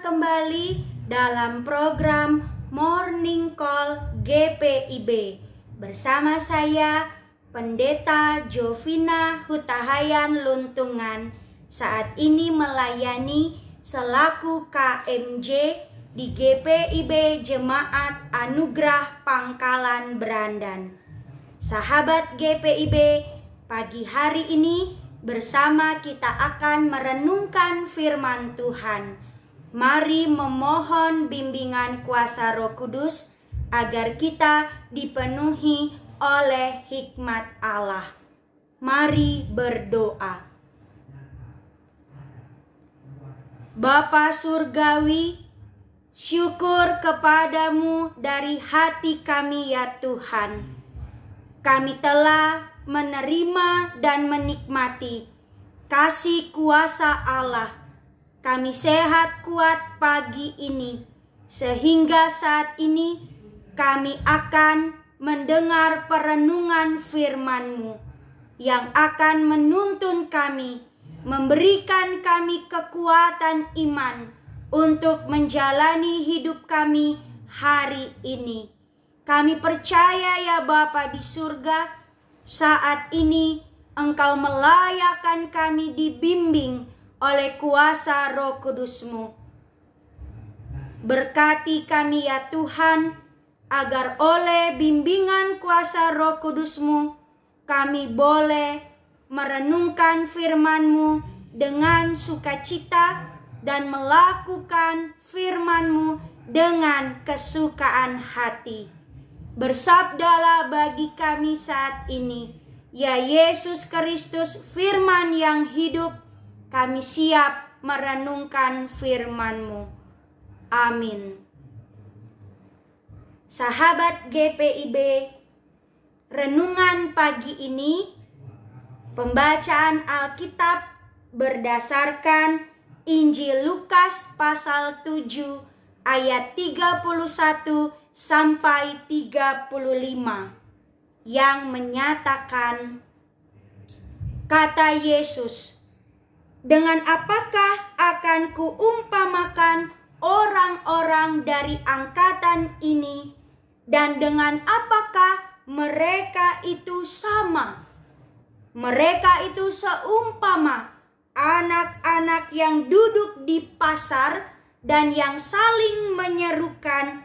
kembali dalam program Morning Call GPIB bersama saya Pendeta Jovina Hutahayan Luntungan, saat ini melayani selaku KMJ di GPIB Jemaat Anugerah Pangkalan Berandan. Sahabat GPIB, pagi hari ini bersama kita akan merenungkan firman Tuhan. Mari memohon bimbingan kuasa Roh Kudus agar kita dipenuhi oleh hikmat Allah. Mari berdoa. Bapa Surgawi, syukur kepadamu dari hati kami ya Tuhan. Kami telah menerima dan menikmati kasih kuasa Allah. Kami sehat kuat pagi ini, sehingga saat ini kami akan mendengar perenungan firman-Mu yang akan menuntun kami, memberikan kami kekuatan iman untuk menjalani hidup kami hari ini. Kami percaya ya Bapa di surga, saat ini Engkau melayakkan kami dibimbing oleh kuasa Roh Kudus-Mu. Berkati kami ya Tuhan, agar oleh bimbingan kuasa Roh Kudus-Mu, kami boleh merenungkan firman-Mu dengan sukacita dan melakukan firman-Mu dengan kesukaan hati. Bersabdalah bagi kami saat ini, ya Yesus Kristus, firman yang hidup, kami siap merenungkan firman-Mu. Amin. Sahabat GPIB, renungan pagi ini, pembacaan Alkitab berdasarkan Injil Lukas pasal 7 ayat 31 sampai 35 yang menyatakan, kata Yesus, dengan apakah akan kuumpamakan orang-orang dari angkatan ini, dan dengan apakah mereka itu sama? Mereka itu seumpama anak-anak yang duduk di pasar dan yang saling menyerukan,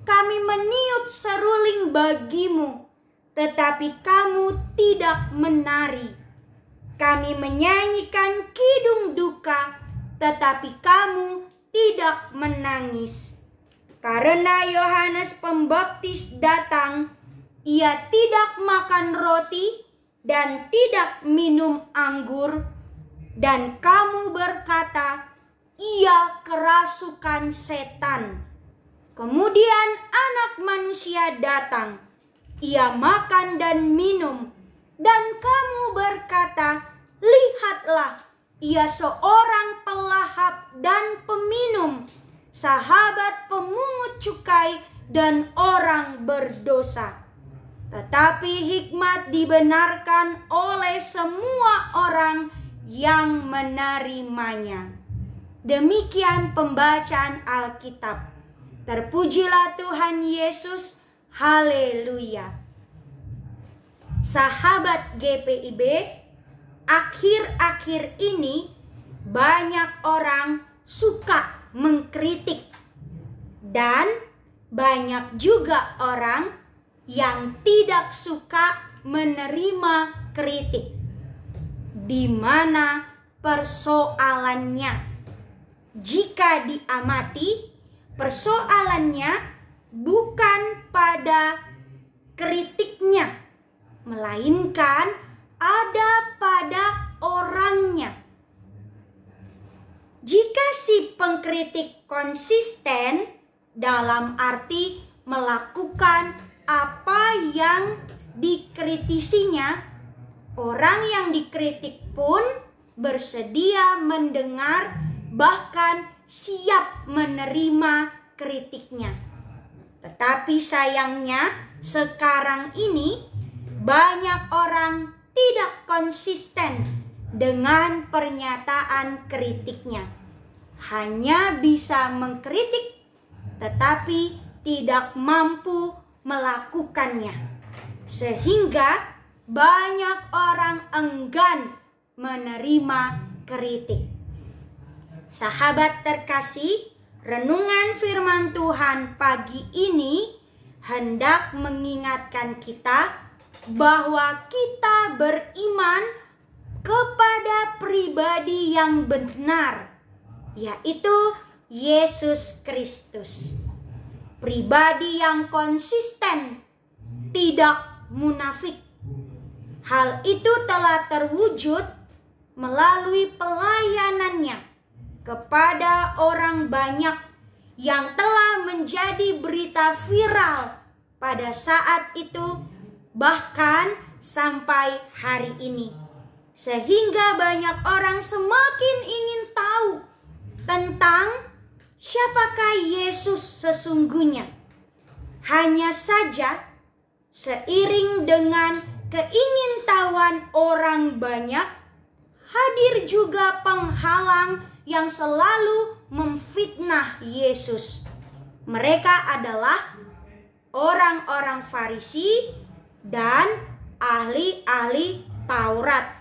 kami meniup seruling bagimu, tetapi kamu tidak menari. Kami menyanyikan kidung duka, tetapi kamu tidak menangis. Karena Yohanes Pembaptis datang, ia tidak makan roti dan tidak minum anggur, dan kamu berkata, ia kerasukan setan. Kemudian Anak Manusia datang, ia makan dan minum, dan kamu berkata, lihatlah, ia seorang pelahap dan peminum, sahabat pemungut cukai dan orang berdosa. Tetapi hikmat dibenarkan oleh semua orang yang menerimanya. Demikian pembacaan Alkitab. Terpujilah Tuhan Yesus, haleluya. Sahabat GPIB, akhir-akhir ini banyak orang suka mengkritik, dan banyak juga orang yang tidak suka menerima kritik. Di mana persoalannya? Jika diamati, persoalannya bukan pada kritiknya, melainkan ada pada orangnya. Jika si pengkritik konsisten dalam arti melakukan apa yang dikritisinya, orang yang dikritik pun bersedia mendengar, bahkan siap menerima kritiknya. Tetapi sayangnya sekarang ini banyak orang tidak konsisten dengan pernyataan kritiknya. hanya bisa mengkritik tetapi tidak mampu melakukannya. Sehingga banyak orang enggan menerima kritik. Sahabat terkasih, renungan firman Tuhan pagi ini hendak mengingatkan kita bahwa kita beriman kepada pribadi yang benar, yaitu Yesus Kristus. Pribadi yang konsisten, tidak munafik. Hal itu telah terwujud melalui pelayanannya kepada orang banyak yang telah menjadi berita viral pada saat itu, bahkan sampai hari ini. Sehingga banyak orang semakin ingin tahu tentang siapakah Yesus sesungguhnya. Hanya saja seiring dengan keingintahuan orang banyak, hadir juga penghalang yang selalu memfitnah Yesus. Mereka adalah orang-orang Farisi dan ahli-ahli Taurat.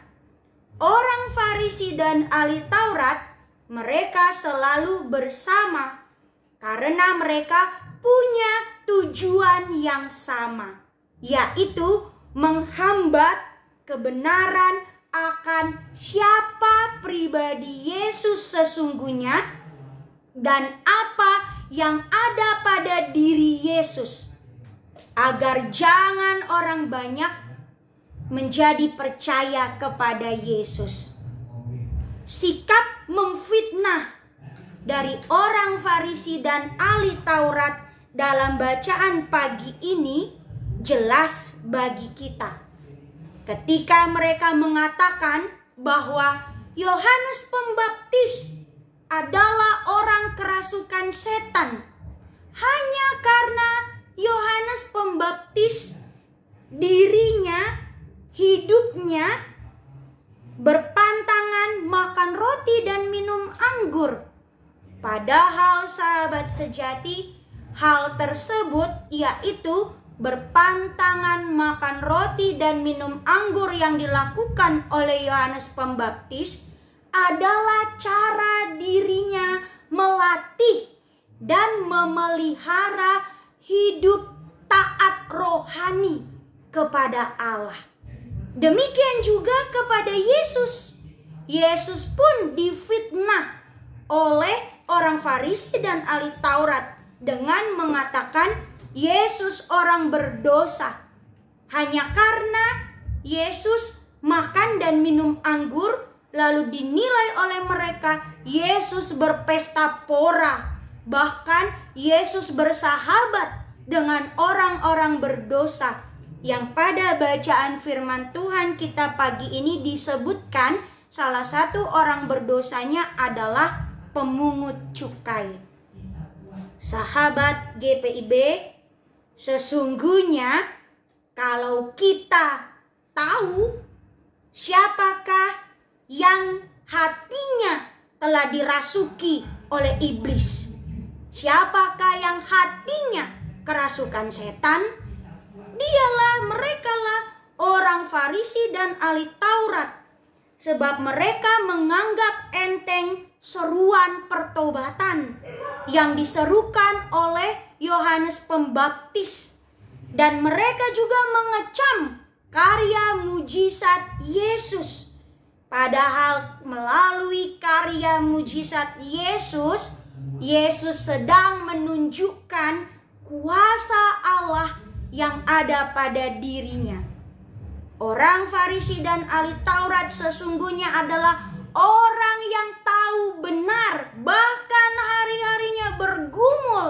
Orang Farisi dan ahli Taurat, mereka selalu bersama karena mereka punya tujuan yang sama, yaitu menghambat kebenaran akan siapa pribadi Yesus sesungguhnya dan apa yang ada pada diri Yesus, agar jangan orang banyak menjadi percaya kepada Yesus. Sikap memfitnah dari orang Farisi dan ahli Taurat dalam bacaan pagi ini jelas bagi kita. Ketika mereka mengatakan bahwa Yohanes Pembaptis adalah orang kerasukan setan, hanya karena Yohanes Pembaptis dirinya, hidupnya berpantangan makan roti dan minum anggur. Padahal sahabat sejati, hal tersebut yaitu berpantangan makan roti dan minum anggur yang dilakukan oleh Yohanes Pembaptis adalah cara dirinya melatih dan memelihara hidup taat rohani kepada Allah. Demikian juga kepada Yesus. Yesus pun difitnah oleh orang Farisi dan ahli Taurat dengan mengatakan Yesus orang berdosa. Hanya karena Yesus makan dan minum anggur, lalu dinilai oleh mereka Yesus berpesta pora. Bahkan Yesus bersahabat dengan orang-orang berdosa, yang pada bacaan firman Tuhan kita pagi ini disebutkan salah satu orang berdosanya adalah pemungut cukai. Sahabat GPIB, sesungguhnya kalau kita tahu siapakah yang hatinya telah dirasuki oleh iblis, siapakah yang hatinya kerasukan setan, merekalah orang Farisi dan ahli Taurat. Sebab mereka menganggap enteng seruan pertobatan yang diserukan oleh Yohanes Pembaptis. Dan mereka juga mengecam karya mujizat Yesus. Padahal melalui karya mujizat Yesus, Yesus sedang menunjukkan kuasa Allah yang ada pada dirinya. Orang Farisi dan ahli Taurat sesungguhnya adalah orang yang tahu benar, bahkan hari-harinya bergumul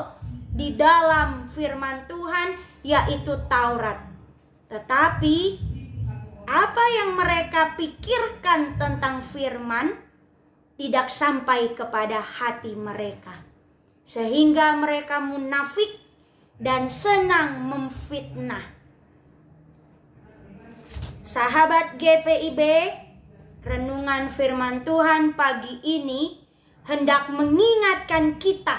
di dalam firman Tuhan, yaitu Taurat. Tetapi apa yang mereka pikirkan tentang firman tidak sampai kepada hati mereka, sehingga mereka munafik dan senang memfitnah. Sahabat GPIB, renungan firman Tuhan pagi ini hendak mengingatkan kita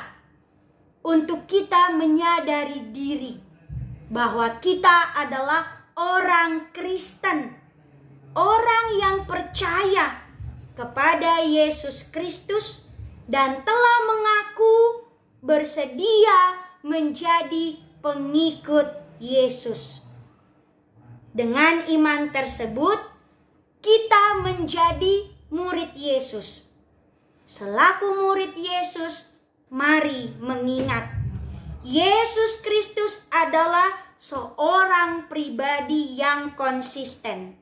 untuk kita menyadari diri bahwa kita adalah orang Kristen, orang yang percaya kepada Yesus Kristus dan telah mengaku bersedia menjadi pengikut Yesus. Dengan iman tersebut, kita menjadi murid Yesus. Selaku murid Yesus, mari mengingat Yesus Kristus adalah seorang pribadi yang konsisten.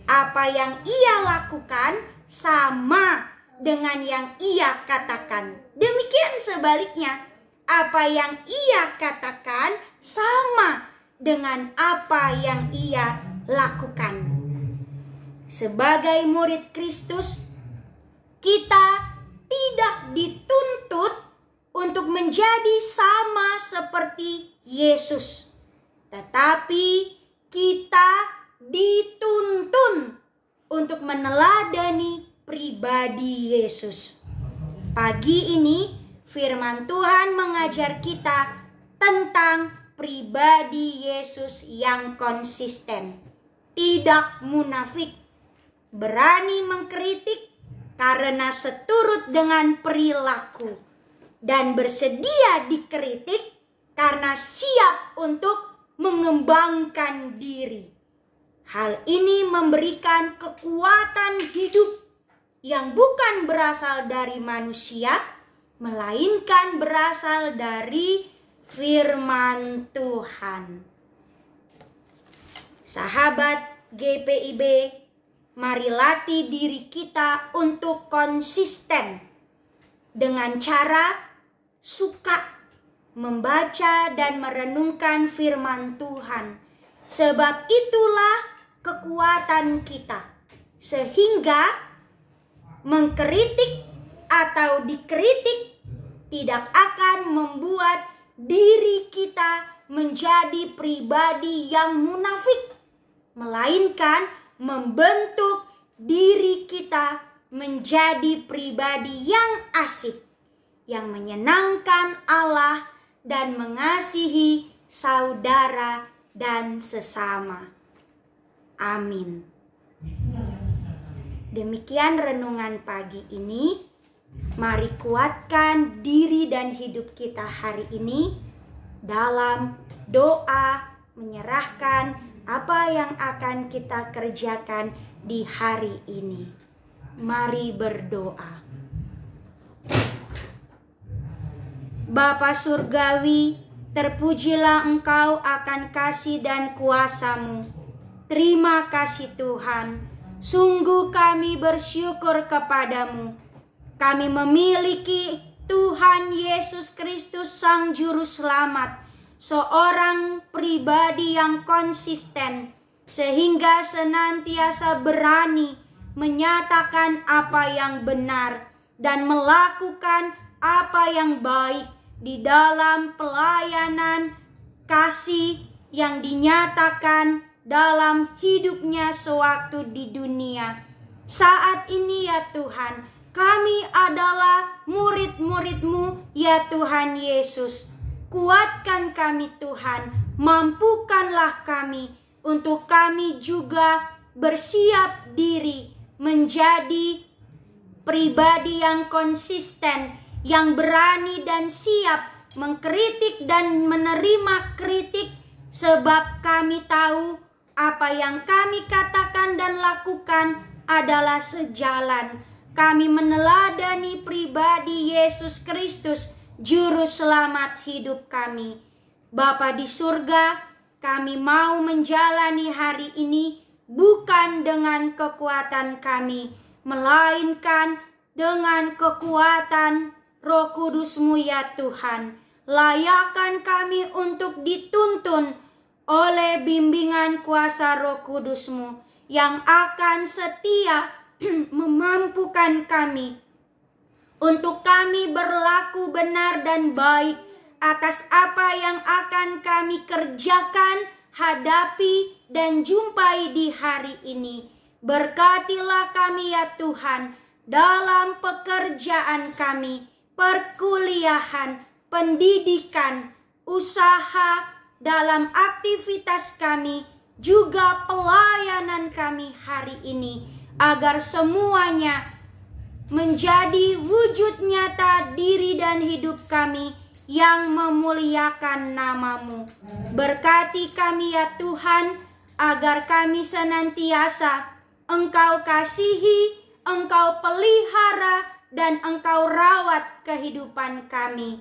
Apa yang ia lakukan sama dengan yang ia katakan. Demikian sebaliknya, apa yang ia katakan sama dengan apa yang ia lakukan. Sebagai murid Kristus, kita tidak dituntut untuk menjadi sama seperti Yesus, tetapi kita dituntun untuk meneladani pribadi Yesus. Pagi ini firman Tuhan mengajar kita tentang pribadi Yesus yang konsisten, tidak munafik, berani mengkritik karena seturut dengan perilaku, dan bersedia dikritik karena siap untuk mengembangkan diri. Hal ini memberikan kekuatan hidup yang bukan berasal dari manusia, melainkan berasal dari firman Tuhan. Sahabat GPIB, mari latih diri kita untuk konsisten dengan cara suka membaca dan merenungkan firman Tuhan. Sebab itulah kekuatan kita, sehingga mengkritik atau dikritik tidak akan membuat diri kita menjadi pribadi yang munafik, melainkan membentuk diri kita menjadi pribadi yang asik, yang menyenangkan Allah dan mengasihi saudara dan sesama. Amin. Demikian renungan pagi ini. Mari kuatkan diri dan hidup kita hari ini dalam doa, menyerahkan apa yang akan kita kerjakan di hari ini. Mari berdoa. Bapa Surgawi, terpujilah Engkau akan kasih dan kuasa-Mu. Terima kasih Tuhan. Sungguh kami bersyukur kepadamu. Kami memiliki Tuhan Yesus Kristus Sang Juru Selamat, seorang pribadi yang konsisten, sehingga senantiasa berani menyatakan apa yang benar dan melakukan apa yang baik di dalam pelayanan kasih yang dinyatakan dalam hidupnya sewaktu di dunia. Saat ini ya Tuhan, kami adalah murid-murid-Mu ya Tuhan Yesus. Kuatkan kami Tuhan, mampukanlah kami untuk kami juga bersiap diri menjadi pribadi yang konsisten, yang berani dan siap mengkritik dan menerima kritik, sebab kami tahu apa yang kami katakan dan lakukan adalah sejalan. Kami meneladani pribadi Yesus Kristus, Juru Selamat hidup kami. Bapa di surga, kami mau menjalani hari ini bukan dengan kekuatan kami, melainkan dengan kekuatan Roh Kudus-Mu ya Tuhan. Layakkan kami untuk dituntun oleh bimbingan kuasa Roh Kudus-Mu yang akan setia memampukan kami untuk kami berlaku benar dan baik atas apa yang akan kami kerjakan, hadapi, dan jumpai di hari ini. Berkatilah kami ya Tuhan, dalam pekerjaan kami, perkuliahan, pendidikan, usaha, dalam aktivitas kami, juga pelayanan kami hari ini, agar semuanya menjadi wujud nyata diri dan hidup kami yang memuliakan nama-Mu. Berkati kami ya Tuhan, agar kami senantiasa Engkau kasihi, Engkau pelihara, dan Engkau rawat kehidupan kami.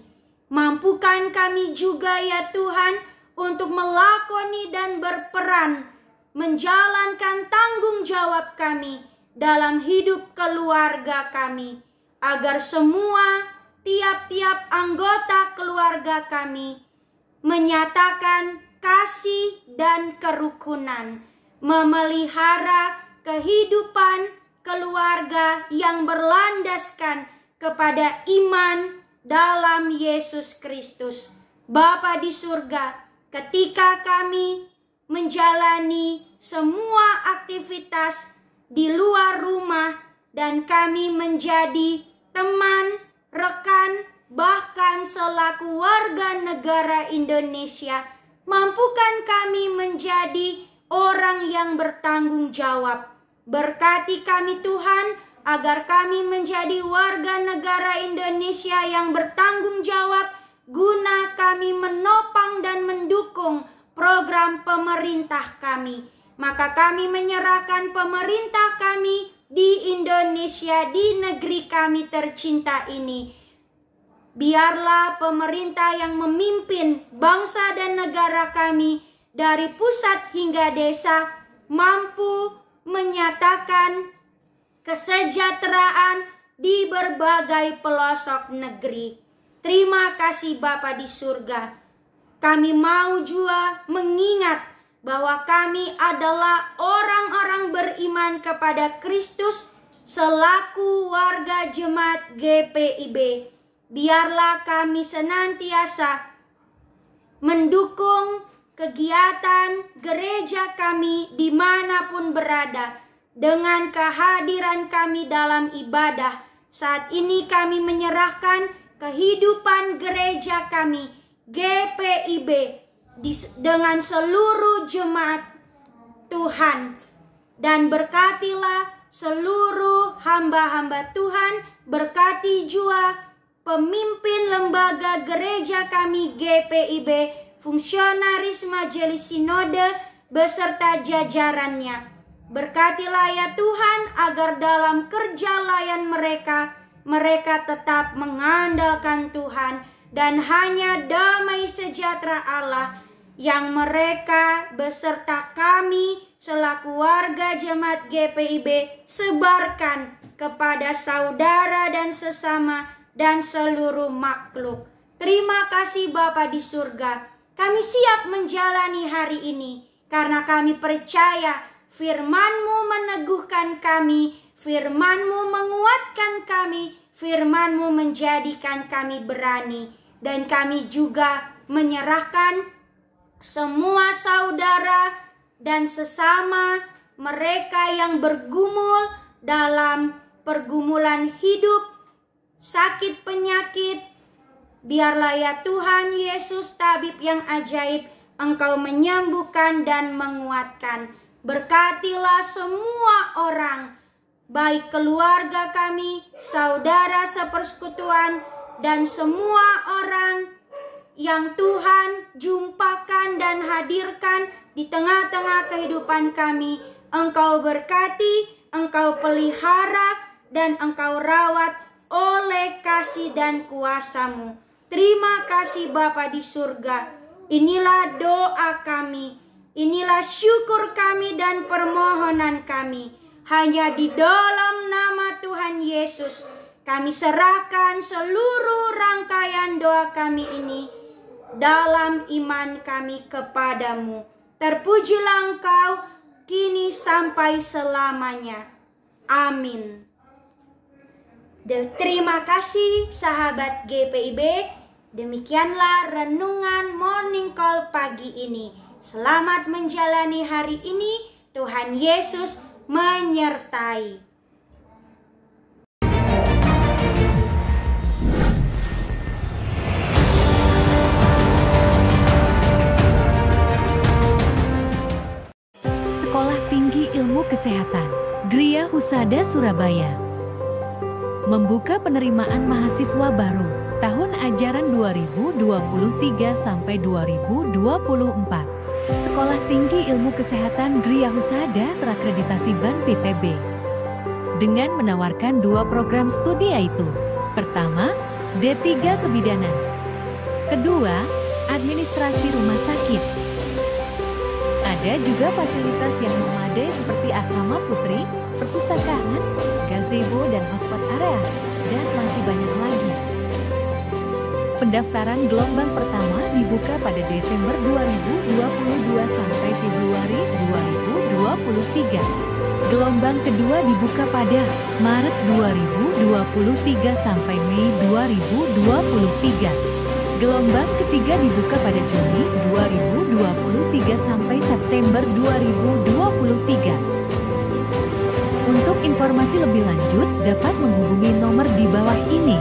Mampukan kami juga ya Tuhan untuk melakoni dan berperan, menjalankan tanggung jawab kami dalam hidup keluarga kami, agar semua tiap-tiap anggota keluarga kami menyatakan kasih dan kerukunan, memelihara kehidupan keluarga yang berlandaskan kepada iman dalam Yesus Kristus. Bapa di surga, ketika kami menjalani semua aktivitas di luar rumah dan kami menjadi teman, rekan, bahkan selaku warga negara Indonesia, mampukan kami menjadi orang yang bertanggung jawab. Berkati kami Tuhan, agar kami menjadi warga negara Indonesia yang bertanggung jawab, guna kami menopang dan mendukung program pemerintah kami. Maka kami menyerahkan pemerintah kami di Indonesia, di negeri kami tercinta ini. Biarlah pemerintah yang memimpin bangsa dan negara kami dari pusat hingga desa mampu menyatakan kesejahteraan di berbagai pelosok negeri. Terima kasih Bapa di surga. Kami mau juga mengingat bahwa kami adalah orang-orang beriman kepada Kristus selaku warga jemaat GPIB. Biarlah kami senantiasa mendukung kegiatan gereja kami dimanapun berada dengan kehadiran kami dalam ibadah. Saat ini kami menyerahkan kehidupan gereja kami GPIB dengan seluruh jemaat Tuhan, dan berkatilah seluruh hamba-hamba Tuhan, berkati juga pemimpin lembaga gereja kami GPIB, fungsionaris majelis sinode beserta jajarannya. Berkatilah ya Tuhan, agar dalam kerja layan mereka tetap mengandalkan Tuhan, dan hanya damai sejahtera Allah yang mereka beserta kami selaku warga jemaat GPIB sebarkan kepada saudara dan sesama dan seluruh makhluk. Terima kasih Bapa di surga. Kami siap menjalani hari ini karena kami percaya firman-Mu meneguhkan kami, firman-Mu menguatkan kami, firman-Mu menjadikan kami berani. Dan kami juga menyerahkan semua saudara dan sesama mereka yang bergumul dalam pergumulan hidup, sakit penyakit. Biarlah ya Tuhan Yesus tabib yang ajaib, Engkau menyembuhkan dan menguatkan. Berkatilah semua orang, baik keluarga kami, saudara sepersekutuan, dan semua orang yang Tuhan jumpakan dan hadirkan di tengah-tengah kehidupan kami. Engkau berkati, Engkau pelihara, dan Engkau rawat oleh kasih dan kuasa-Mu. Terima kasih Bapa di surga. Inilah doa kami, inilah syukur kami dan permohonan kami. Hanya di dalam nama Tuhan Yesus kami serahkan seluruh rangkaian doa kami ini dalam iman kami kepadamu. Terpujilah Engkau kini sampai selamanya. Amin. Terima kasih sahabat GPIB. Demikianlah renungan Morning Call pagi ini. Selamat menjalani hari ini. Tuhan Yesus menyertai. Kesehatan, Gria Husada Surabaya. Membuka penerimaan mahasiswa baru tahun ajaran 2023 sampai 2024. Sekolah Tinggi Ilmu Kesehatan Gria Husada terakreditasi BAN PTB dengan menawarkan 2 program studi, yaitu pertama, D3 Kebidanan, kedua, Administrasi Rumah Sakit. Ada juga fasilitas yang memadai seperti asrama putri, perpustakaan, gazebo dan hotspot area, dan masih banyak lagi. Pendaftaran gelombang pertama dibuka pada Desember 2022 sampai Februari 2023. Gelombang kedua dibuka pada Maret 2023 sampai Mei 2023. Gelombang ketiga dibuka pada Juni 2023 sampai September 2023. Untuk informasi lebih lanjut dapat menghubungi nomor di bawah ini.